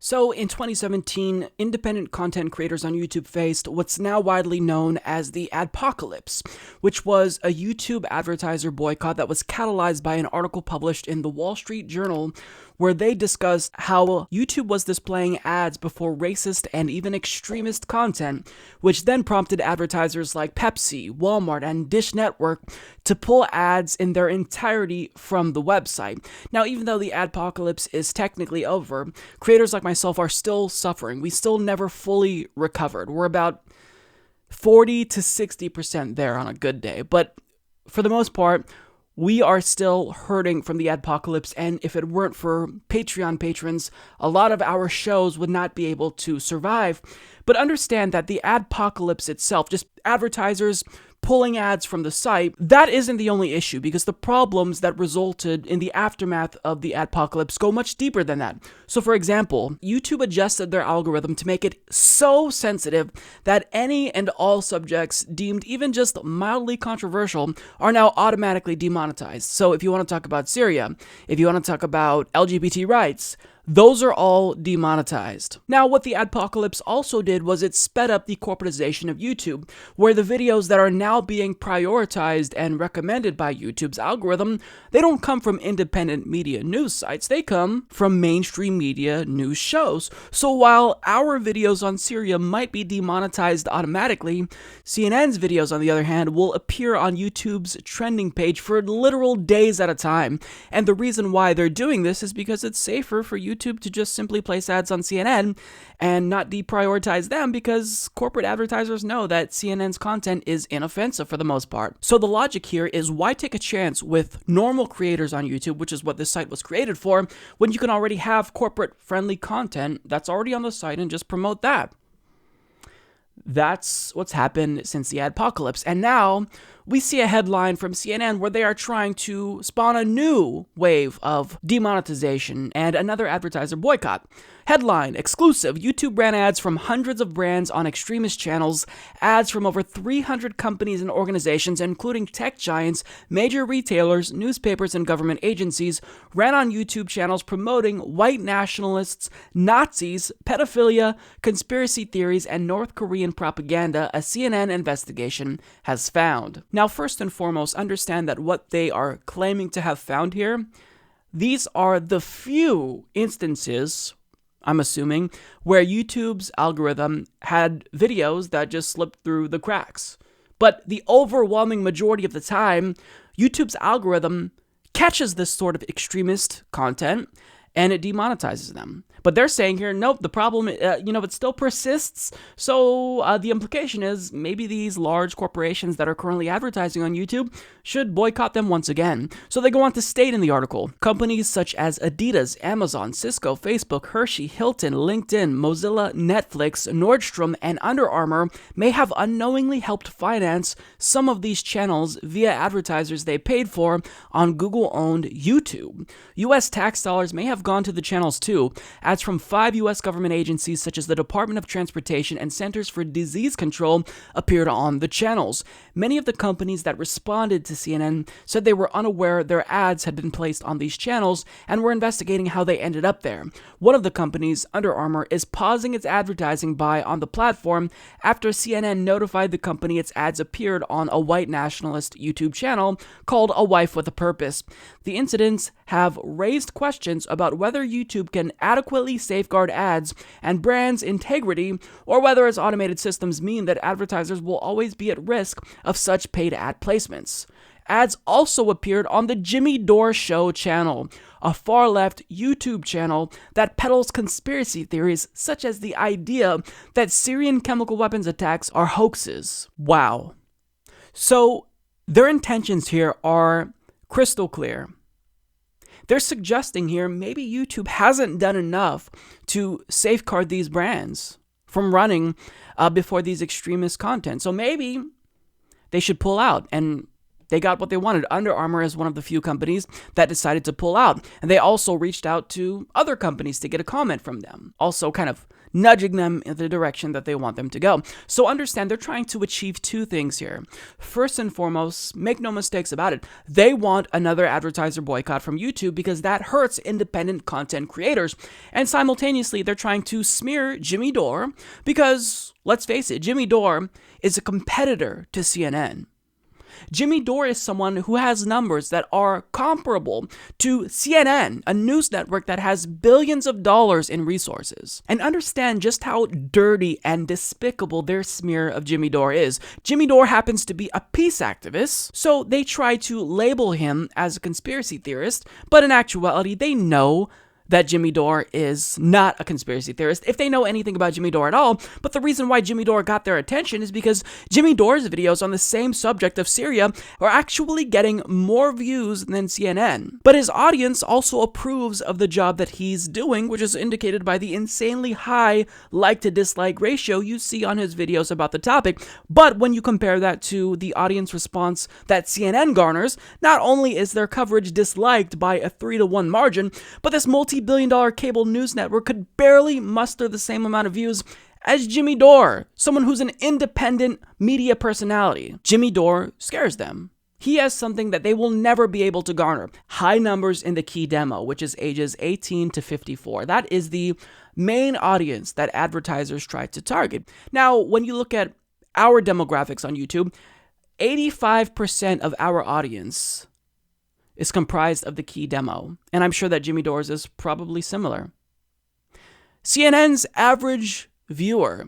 So in 2017, independent content creators on YouTube faced what's now widely known as the adpocalypse, which was a YouTube advertiser boycott that was catalyzed by an article published in the Wall Street Journal where they discussed how YouTube was displaying ads before racist and even extremist content, which then prompted advertisers like Pepsi, Walmart, and Dish Network to pull ads in their entirety from the website. Now, even though the adpocalypse is technically over, creators like myself are still suffering. We still never fully recovered. We're about 40 to 60% there on a good day, but for the most part, we are still hurting from the adpocalypse, and if it weren't for Patreon patrons, a lot of our shows would not be able to survive. But understand that the adpocalypse itself, just advertisers pulling ads from the site, that isn't the only issue, because the problems that resulted in the aftermath of the adpocalypse go much deeper than that. So for example, YouTube adjusted their algorithm to make it so sensitive that any and all subjects deemed even just mildly controversial are now automatically demonetized. So if you want to talk about Syria, if you want to talk about LGBT rights, those are all demonetized. Now, what the adpocalypse also did was it sped up the corporatization of YouTube, where the videos that are now being prioritized and recommended by YouTube's algorithm, they don't come from independent media news sites, they come from mainstream media news shows. So while our videos on Syria might be demonetized automatically, CNN's videos, on the other hand, will appear on YouTube's trending page for literal days at a time. And the reason why they're doing this is because it's safer for YouTube to just simply place ads on CNN and not deprioritize them, because corporate advertisers know that CNN's content is inoffensive for the most part. So the logic here is, why take a chance with normal creators on YouTube, which is what this site was created for, when you can already have corporate-friendly content that's already on the site and just promote that? That's what's happened since the adpocalypse. And now we see a headline from CNN where they are trying to spawn a new wave of demonetization and another advertiser boycott. Headline: exclusive, YouTube ran ads from hundreds of brands on extremist channels. Ads from over 300 companies and organizations, including tech giants, major retailers, newspapers, and government agencies, ran on YouTube channels promoting white nationalists, Nazis, pedophilia, conspiracy theories, and North Korean propaganda, a CNN investigation has found. Now, first and foremost, understand that what they are claiming to have found here, these are the few instances, I'm assuming, where YouTube's algorithm had videos that just slipped through the cracks. But the overwhelming majority of the time, YouTube's algorithm catches this sort of extremist content and it demonetizes them. But they're saying here, nope, the problem, it still persists. So the implication is maybe these large corporations that are currently advertising on YouTube should boycott them once again. So they go on to state in the article, companies such as Adidas, Amazon, Cisco, Facebook, Hershey, Hilton, LinkedIn, Mozilla, Netflix, Nordstrom, and Under Armour may have unknowingly helped finance some of these channels via advertisers they paid for on Google-owned YouTube. U.S. tax dollars may have gone to the channels too. Ads from 5 U.S. government agencies such as the Department of Transportation and Centers for Disease Control appeared on the channels. Many of the companies that responded to CNN said they were unaware their ads had been placed on these channels and were investigating how they ended up there. One of the companies, Under Armour, is pausing its advertising buy on the platform after CNN notified the company its ads appeared on a white nationalist YouTube channel called A Wife with a Purpose. The incidents have raised questions about whether YouTube can adequately safeguard ads and brands' integrity, or whether its automated systems mean that advertisers will always be at risk of such paid ad placements. Ads also appeared on the Jimmy Dore Show channel, a far-left YouTube channel that peddles conspiracy theories such as the idea that Syrian chemical weapons attacks are hoaxes. Wow. So their intentions here are crystal clear. They're suggesting here maybe YouTube hasn't done enough to safeguard these brands from running before these extremist content. So maybe they should pull out and they got what they wanted. Under Armour is one of the few companies that decided to pull out. And they also reached out to other companies to get a comment from them, also kind of nudging them in the direction that they want them to go. So understand, they're trying to achieve two things here. First and foremost, make no mistakes about it, they want another advertiser boycott from YouTube because that hurts independent content creators. And simultaneously, they're trying to smear Jimmy Dore because, let's face it, Jimmy Dore is a competitor to CNN. Jimmy Dore is someone who has numbers that are comparable to CNN, a news network that has billions of dollars in resources. And understand just how dirty and despicable their smear of Jimmy Dore is. Jimmy Dore happens to be a peace activist, so they try to label him as a conspiracy theorist, but in actuality, they know that Jimmy Dore is not a conspiracy theorist, if they know anything about Jimmy Dore at all. But the reason why Jimmy Dore got their attention is because Jimmy Dore's videos on the same subject of Syria are actually getting more views than CNN. But his audience also approves of the job that he's doing, which is indicated by the insanely high like-to-dislike ratio you see on his videos about the topic. But when you compare that to the audience response that CNN garners, not only is their coverage disliked by a 3-to-1 margin, but this multi-billion-dollar cable news network could barely muster the same amount of views as Jimmy Dore, someone who's an independent media personality. Jimmy Dore scares them. He has something that they will never be able to garner: high numbers in the key demo, which is ages 18 to 54. That is the main audience that advertisers try to target. Now, when you look at our demographics on YouTube, 85% of our audience is comprised of the key demo, and I'm sure that Jimmy Dore's is probably similar. CNN's average viewer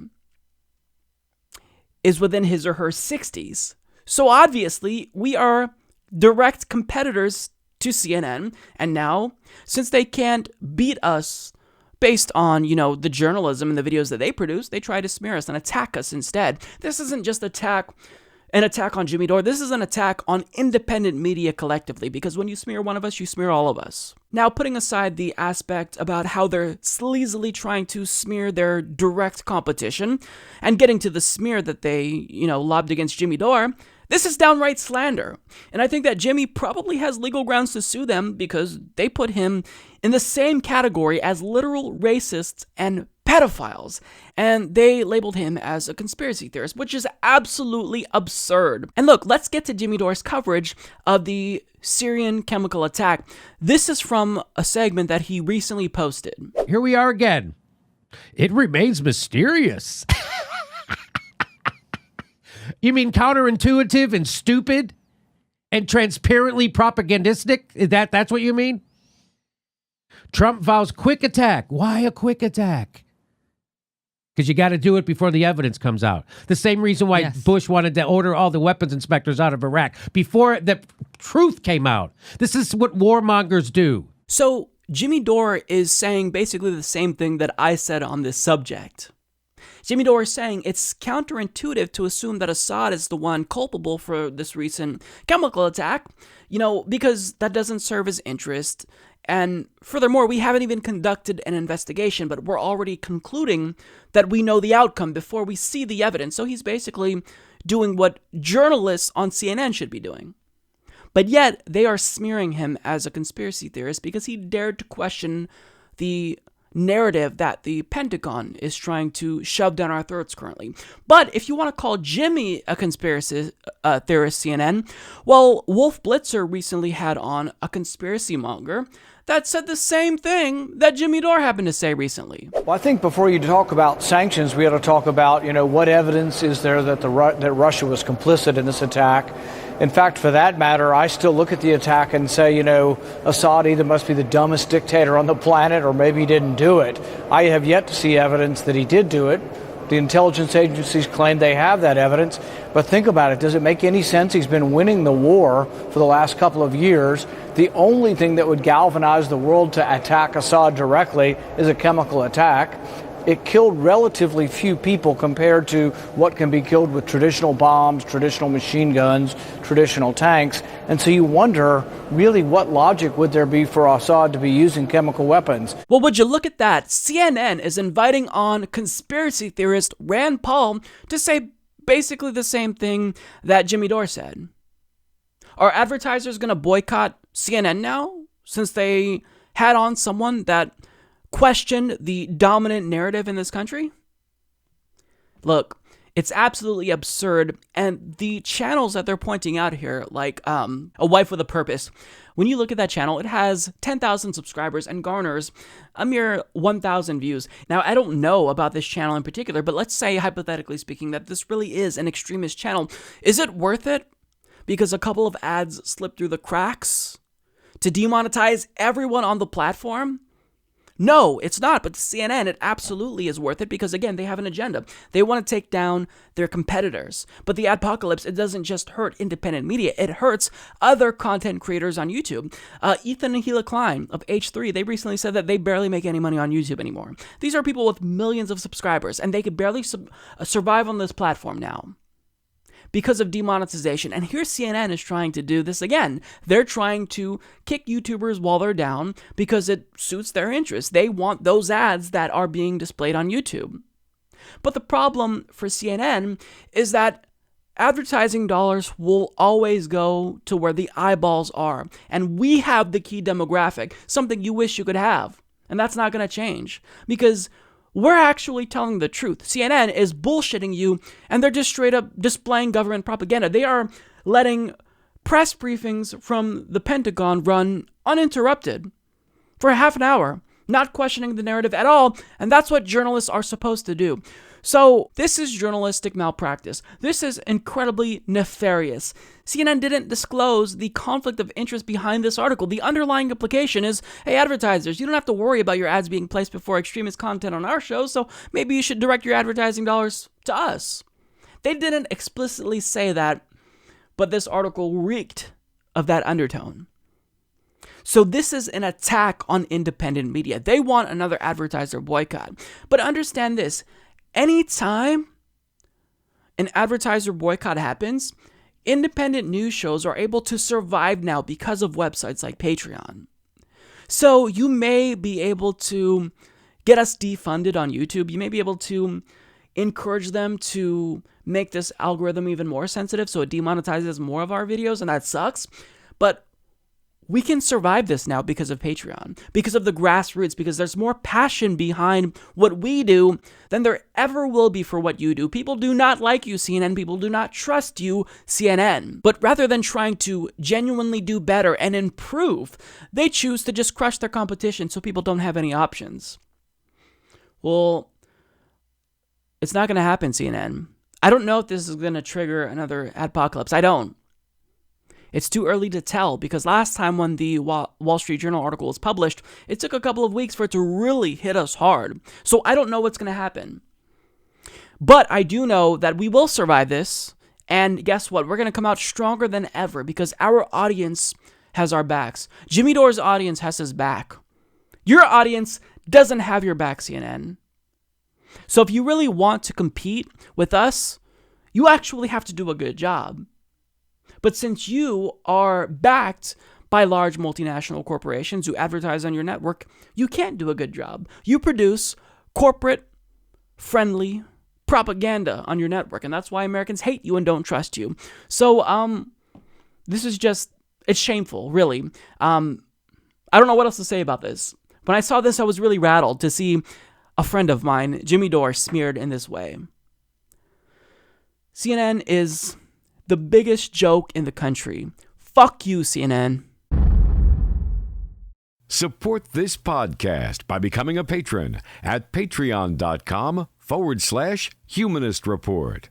is within his or her 60s, so obviously we are direct competitors to CNN, and now, since they can't beat us based on, the journalism and the videos that they produce, they try to smear us and attack us instead. This isn't just an attack on Jimmy Dore. This is an attack on independent media collectively, because when you smear one of us, you smear all of us. Now, putting aside the aspect about how they're sleazily trying to smear their direct competition and getting to the smear that they, lobbed against Jimmy Dore, this is downright slander. And I think that Jimmy probably has legal grounds to sue them because they put him in the same category as literal racists and pedophiles, and they labeled him as a conspiracy theorist, which is absolutely absurd. And look, let's get to Jimmy Dore's coverage of the Syrian chemical attack. This is from a segment that he recently posted. Here we are again. It remains mysterious. You mean counterintuitive and stupid and transparently propagandistic? That's what you mean? Trump vows quick attack. Why a quick attack? Because you got to do it before the evidence comes out. The same reason why Bush wanted to order all the weapons inspectors out of Iraq before the truth came out. This is what warmongers do. So Jimmy Dore is saying basically the same thing that I said on this subject. Jimmy Dore is saying it's counterintuitive to assume that Assad is the one culpable for this recent chemical attack, because that doesn't serve his interest. And furthermore, we haven't even conducted an investigation, but we're already concluding that we know the outcome before we see the evidence. So he's basically doing what journalists on CNN should be doing. But yet, they are smearing him as a conspiracy theorist because he dared to question the narrative that the Pentagon is trying to shove down our throats currently. But if you want to call Jimmy a conspiracy theorist, CNN, well, Wolf Blitzer recently had on a conspiracy monger that said the same thing that Jimmy Dore happened to say recently. Well, I think before you talk about sanctions, we ought to talk about, what evidence is there that that Russia was complicit in this attack. In fact, for that matter, I still look at the attack and say, Assad either must be the dumbest dictator on the planet or maybe he didn't do it. I have yet to see evidence that he did do it. The intelligence agencies claim they have that evidence. But think about it. Does it make any sense? He's been winning the war for the last couple of years. The only thing that would galvanize the world to attack Assad directly is a chemical attack. It killed relatively few people compared to what can be killed with traditional bombs, traditional machine guns, traditional tanks. And so you wonder, really, what logic would there be for Assad to be using chemical weapons? Well, would you look at that? CNN is inviting on conspiracy theorist Rand Paul to say basically the same thing that Jimmy Dore said. Are advertisers going to boycott CNN now since they had on someone that questioned the dominant narrative in this country? Look, it's absolutely absurd, and the channels that they're pointing out here, like A Wife with a Purpose, when you look at that channel, it has 10,000 subscribers and garners a mere 1,000 views. Now, I don't know about this channel in particular, but let's say, hypothetically speaking, that this really is an extremist channel. Is it worth it because a couple of ads slip through the cracks to demonetize everyone on the platform? No, it's not, but to CNN, it absolutely is worth it because, again, they have an agenda. They want to take down their competitors. But the adpocalypse, it doesn't just hurt independent media, it hurts other content creators on YouTube. Ethan and Gila Klein of H3, they recently said that they barely make any money on YouTube anymore. These are people with millions of subscribers, and they could barely survive on this platform now because of demonetization. And here CNN is trying to do this again. They're trying to kick YouTubers while they're down because it suits their interests. They want those ads that are being displayed on YouTube. But the problem for CNN is that advertising dollars will always go to where the eyeballs are. And we have the key demographic, something you wish you could have. And that's not going to change because we're actually telling the truth. CNN is bullshitting you, and they're just straight up displaying government propaganda. They are letting press briefings from the Pentagon run uninterrupted for half an hour, not questioning the narrative at all, and that's what journalists are supposed to do. So this is journalistic malpractice. This is incredibly nefarious. CNN didn't disclose the conflict of interest behind this article. The underlying implication is, hey, advertisers, you don't have to worry about your ads being placed before extremist content on our show, so maybe you should direct your advertising dollars to us. They didn't explicitly say that, but this article reeked of that undertone. So this is an attack on independent media. They want another advertiser boycott. But understand this. Anytime an advertiser boycott happens, independent news shows are able to survive now because of websites like Patreon. So you may be able to get us defunded on YouTube. You may be able to encourage them to make this algorithm even more sensitive so it demonetizes more of our videos, and that sucks. But we can survive this now because of Patreon, because of the grassroots, because there's more passion behind what we do than there ever will be for what you do. People do not like you, CNN. People do not trust you, CNN. But rather than trying to genuinely do better and improve, they choose to just crush their competition so people don't have any options. Well, it's not going to happen, CNN. I don't know if this is going to trigger another adpocalypse. I don't. It's too early to tell because last time when the Wall Street Journal article was published, it took a couple of weeks for it to really hit us hard. So I don't know what's going to happen. But I do know that we will survive this. And guess what? We're going to come out stronger than ever because our audience has our backs. Jimmy Dore's audience has his back. Your audience doesn't have your back, CNN. So if you really want to compete with us, you actually have to do a good job. But since you are backed by large multinational corporations who advertise on your network, you can't do a good job. You produce corporate-friendly propaganda on your network, and that's why Americans hate you and don't trust you. So, this is just, it's shameful, really. I don't know what else to say about this. When I saw this, I was really rattled to see a friend of mine, Jimmy Dore, smeared in this way. CNN is the biggest joke in the country. Fuck you, CNN. Support this podcast by becoming a patron at patreon.com/Humanist Report.